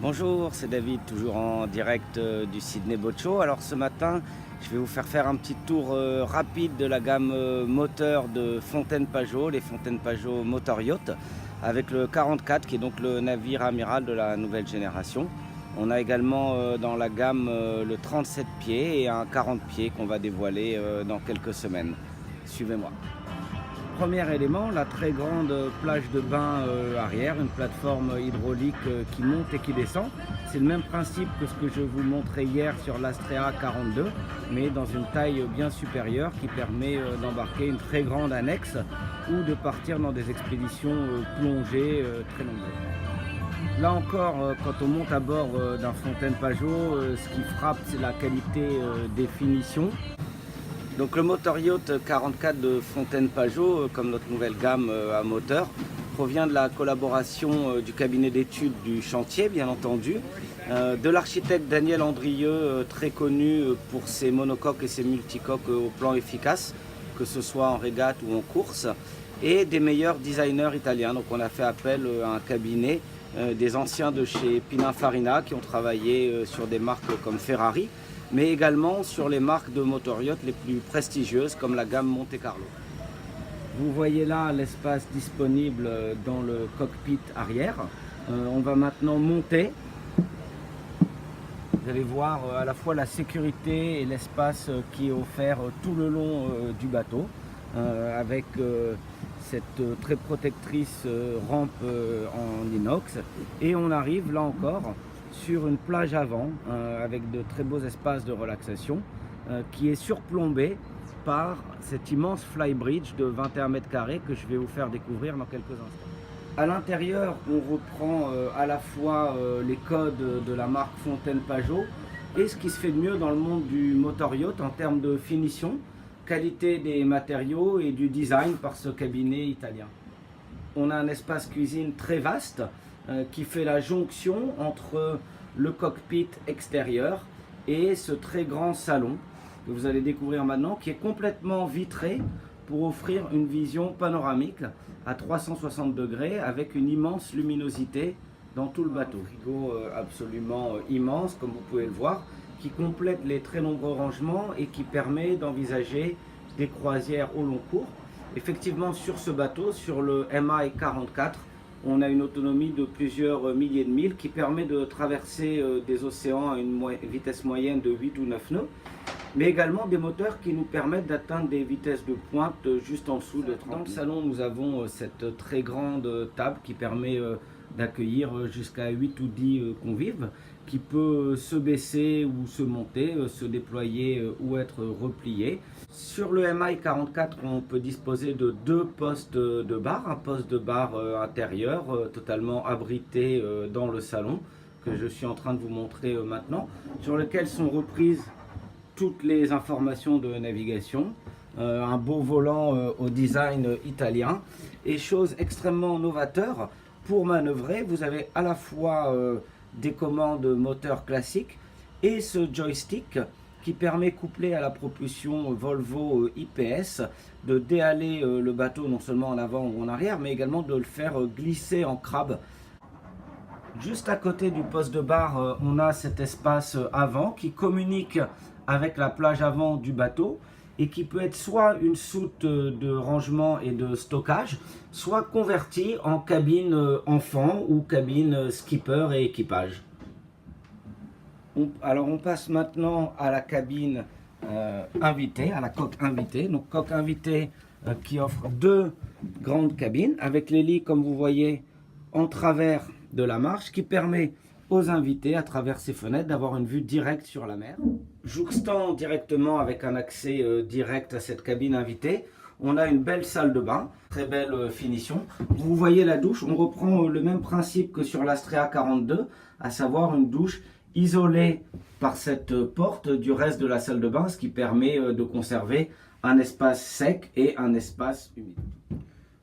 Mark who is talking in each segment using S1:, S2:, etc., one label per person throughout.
S1: Bonjour, c'est David, toujours en direct du Sydney Boat Show. Alors ce matin, je vais vous faire un petit tour rapide de la gamme moteur de Fontène-Pajot, les Fontène-Pajot Motor Yacht, avec le 44 qui est donc le navire amiral de la nouvelle génération. On a également dans la gamme le 37 pieds et un 40 pieds qu'on va dévoiler dans quelques semaines. Suivez-moi. Premier élément, la très grande plage de bain arrière, une plateforme hydraulique qui monte et qui descend. C'est le même principe que ce que je vous montrais hier sur l'Astrea 42, mais dans une taille bien supérieure qui permet d'embarquer une très grande annexe ou de partir dans des expéditions plongées très nombreuses. Là encore, quand on monte à bord d'un Fontène-Pajot, ce qui frappe, c'est la qualité des finitions. Donc le moteur yacht 44 de Fontène-Pajot, comme notre nouvelle gamme à moteur, provient de la collaboration du cabinet d'études du chantier, bien entendu, de l'architecte Daniel Andrieux, très connu pour ses monocoques et ses multicoques au plan efficace, que ce soit en régate ou en course, et des meilleurs designers italiens. Donc on a fait appel à un cabinet des anciens de chez Pininfarina qui ont travaillé sur des marques comme Ferrari, mais également sur les marques de motor yacht les plus prestigieuses comme la gamme Monte Carlo. Vous voyez là l'espace disponible dans le cockpit arrière. On va maintenant monter. Vous allez voir à la fois la sécurité et l'espace qui est offert tout le long du bateau, avec cette très protectrice rampe en inox. Et on arrive là encore sur une plage avant avec de très beaux espaces de relaxation qui est surplombée par cet immense flybridge de 21 mètres carrés que je vais vous faire découvrir dans quelques instants. À l'intérieur, on reprend à la fois les codes de la marque Fontène-Pajot et ce qui se fait de mieux dans le monde du motor yacht en termes de finition, qualité des matériaux et du design par ce cabinet italien. On a un espace cuisine très vaste qui fait la jonction entre le cockpit extérieur et ce très grand salon que vous allez découvrir maintenant, qui est complètement vitré pour offrir une vision panoramique à 360 degrés avec une immense luminosité dans tout le bateau. Un frigo absolument immense, comme vous pouvez le voir, qui complète les très nombreux rangements et qui permet d'envisager des croisières au long cours. Effectivement, sur ce bateau, sur le MI 44, on a une autonomie de plusieurs milliers de milles qui permet de traverser des océans à une vitesse moyenne de 8 ou 9 nœuds, mais également des moteurs qui nous permettent d'atteindre des vitesses de pointe juste en dessous de 30 000. Dans le salon, nous avons cette très grande table qui permet d'accueillir jusqu'à 8 ou 10 convives, qui peut se baisser ou se monter, se déployer ou être replié. Sur le MI 44, on peut disposer de deux postes de bar, un poste de bar intérieur totalement abrité dans le salon, que je suis en train de vous montrer maintenant, sur lequel sont reprises toutes les informations de navigation, un beau volant au design italien, et chose extrêmement novateur, pour manœuvrer, vous avez à la fois des commandes moteur classiques et ce joystick qui permet, couplé à la propulsion Volvo IPS, de déhaler le bateau non seulement en avant ou en arrière, mais également de le faire glisser en crabe. Juste à côté du poste de bar, on a cet espace avant qui communique avec la plage avant du bateau et qui peut être soit une soute de rangement et de stockage, soit converti en cabine enfant ou cabine skipper et équipage. Alors on passe maintenant à la cabine invitée, à la coque invitée. Donc coque invitée qui offre deux grandes cabines avec les lits, comme vous voyez, en travers de la marche, qui permet aux invités, à travers ces fenêtres, d'avoir une vue directe sur la mer. Jouxtant directement avec un accès direct à cette cabine invitée, on a une belle salle de bain, très belle finition. Vous voyez la douche, on reprend le même principe que sur l'Astrea 42, à savoir une douche isolée par cette porte du reste de la salle de bain, ce qui permet de conserver un espace sec et un espace humide.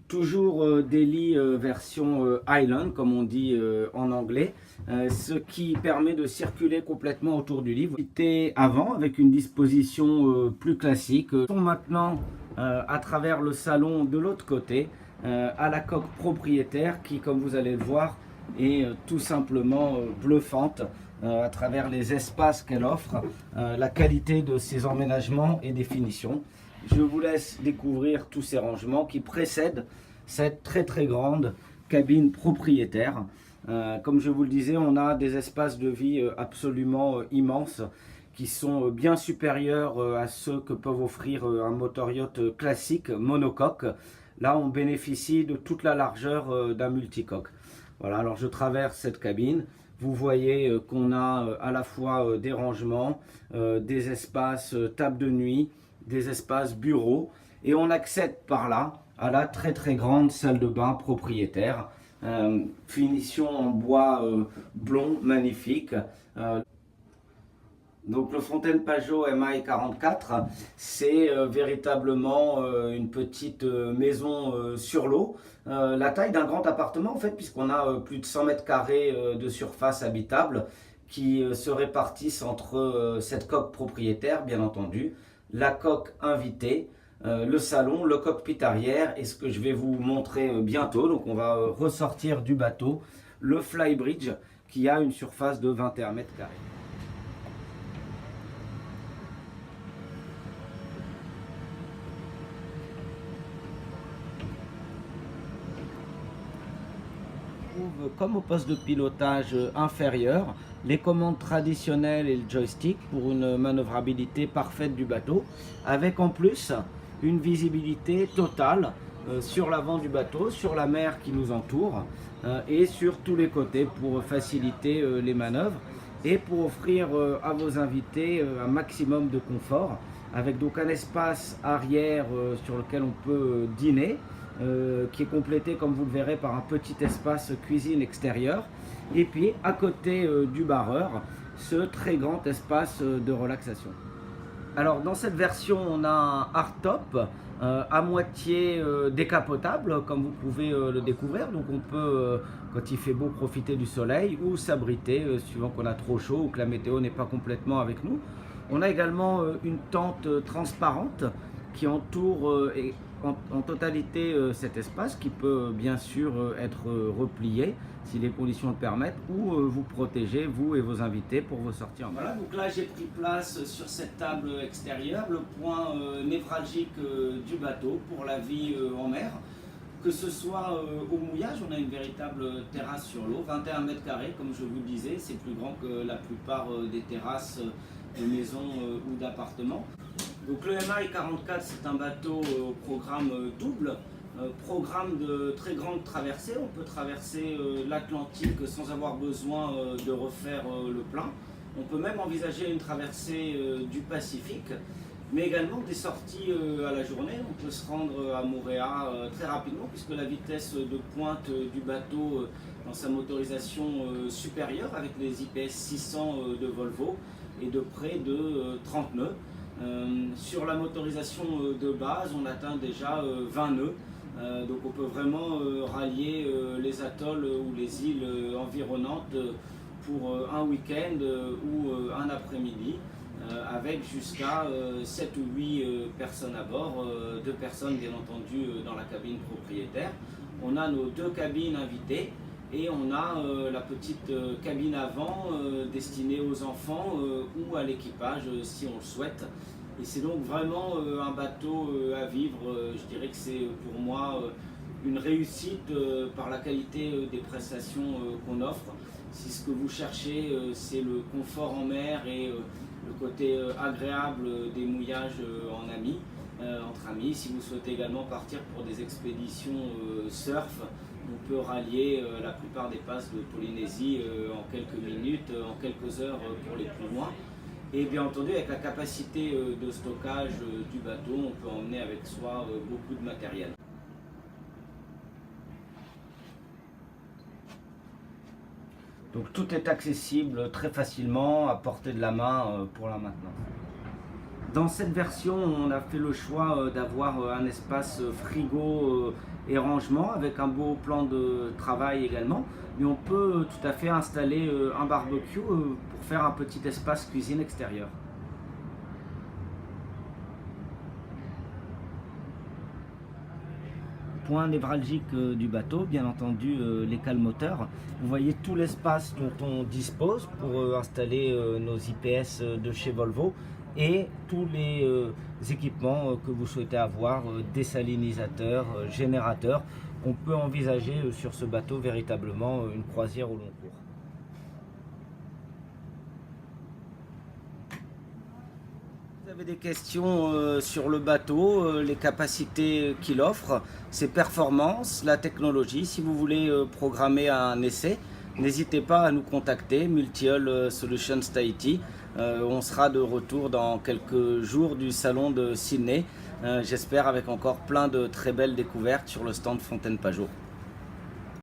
S1: Toujours des lits version Island, comme on dit en anglais, ce qui permet de circuler complètement autour du lit. C'était avant avec une disposition plus classique. On maintenant à travers le salon de l'autre côté à la coque propriétaire qui, comme vous allez le voir, est tout simplement bluffante à travers les espaces qu'elle offre, la qualité de ses emménagements et des finitions. Je vous laisse découvrir tous ces rangements qui précèdent cette très grande cabine propriétaire. Comme je vous le disais, on a des espaces de vie absolument immenses qui sont bien supérieurs à ceux que peuvent offrir un motor yacht classique monocoque. Là, on bénéficie de toute la largeur d'un multicoque. Voilà, alors je traverse cette cabine. Vous voyez qu'on a à la fois des rangements, des espaces table de nuit, des espaces bureaux, et on accède par là à la très grande salle de bain propriétaire. Finition en bois blond magnifique. Donc le Fontaine Pajot MI 44, c'est véritablement une petite maison sur l'eau. La taille d'un grand appartement en fait, puisqu'on a plus de 100 mètres carrés de surface habitable qui se répartissent entre cette coque propriétaire bien entendu, la coque invitée, le salon, le cockpit arrière et ce que je vais vous montrer bientôt. Donc on va ressortir du bateau, le Flybridge qui a une surface de 21 mètres carrés. Comme au poste de pilotage inférieur, les commandes traditionnelles et le joystick pour une manœuvrabilité parfaite du bateau, avec en plus une visibilité totale sur l'avant du bateau, sur la mer qui nous entoure et sur tous les côtés pour faciliter les manœuvres et pour offrir à vos invités un maximum de confort, avec donc un espace arrière sur lequel on peut dîner, qui est complété comme vous le verrez par un petit espace cuisine extérieur, et puis à côté du barreur ce très grand espace de relaxation. Alors dans cette version on a un hardtop à moitié décapotable comme vous pouvez le découvrir, donc on peut quand il fait beau profiter du soleil ou s'abriter suivant qu'on a trop chaud ou que la météo n'est pas complètement avec nous. On a également une tente transparente qui entoure en totalité cet espace qui peut bien sûr être replié si les conditions le permettent ou vous protéger vous et vos invités pour vos sorties en mer. Voilà, donc là j'ai pris place sur cette table extérieure, le point névralgique du bateau pour la vie en mer. Que ce soit au mouillage, on a une véritable terrasse sur l'eau, 21 mètres carrés comme je vous le disais, c'est plus grand que la plupart des terrasses de maisons ou d'appartements. Donc le MI 44 c'est un bateau au programme double, programme de très grande traversée. On peut traverser l'Atlantique sans avoir besoin de refaire le plein. On peut même envisager une traversée du Pacifique, mais également des sorties à la journée. On peut se rendre à Moorea très rapidement puisque la vitesse de pointe du bateau dans sa motorisation supérieure avec les IPS 600 de Volvo est de près de 30 nœuds. Sur la motorisation de base, on atteint déjà 20 nœuds. Donc on peut vraiment rallier les atolls ou les îles environnantes pour un week-end ou un après-midi avec jusqu'à 7 ou 8 personnes à bord, 2 personnes bien entendu dans la cabine propriétaire. On a nos 2 cabines invitées et on a la petite cabine avant destinée aux enfants ou à l'équipage si on le souhaite. Et c'est donc vraiment un bateau à vivre. Je dirais que c'est pour moi une réussite par la qualité des prestations qu'on offre. Si ce que vous cherchez c'est le confort en mer et le côté agréable des mouillages entre amis, si vous souhaitez également partir pour des expéditions surf, on peut rallier la plupart des passes de Polynésie en quelques minutes, en quelques heures pour les plus loin. Et bien entendu, avec la capacité de stockage du bateau, on peut emmener avec soi beaucoup de matériel. Donc tout est accessible très facilement, à portée de la main pour la maintenance. Dans cette version, on a fait le choix d'avoir un espace frigo et rangement avec un beau plan de travail également. Mais on peut tout à fait installer un barbecue pour faire un petit espace cuisine extérieur. point névralgique du bateau, bien entendu les cales moteurs. Vous voyez tout l'espace dont on dispose pour installer nos IPS de chez Volvo et tous les équipements que vous souhaitez avoir, désalinisateurs, générateurs. On peut envisager sur ce bateau véritablement une croisière au long cours. Vous avez des questions sur le bateau, les capacités qu'il offre, ses performances, la technologie. Si vous voulez programmer un essai, n'hésitez pas à nous contacter, Multi-Hull Solutions Tahiti. On sera de retour dans quelques jours du salon de Sydney. J'espère avec encore plein de très belles découvertes sur le stand Fontaine Pajot.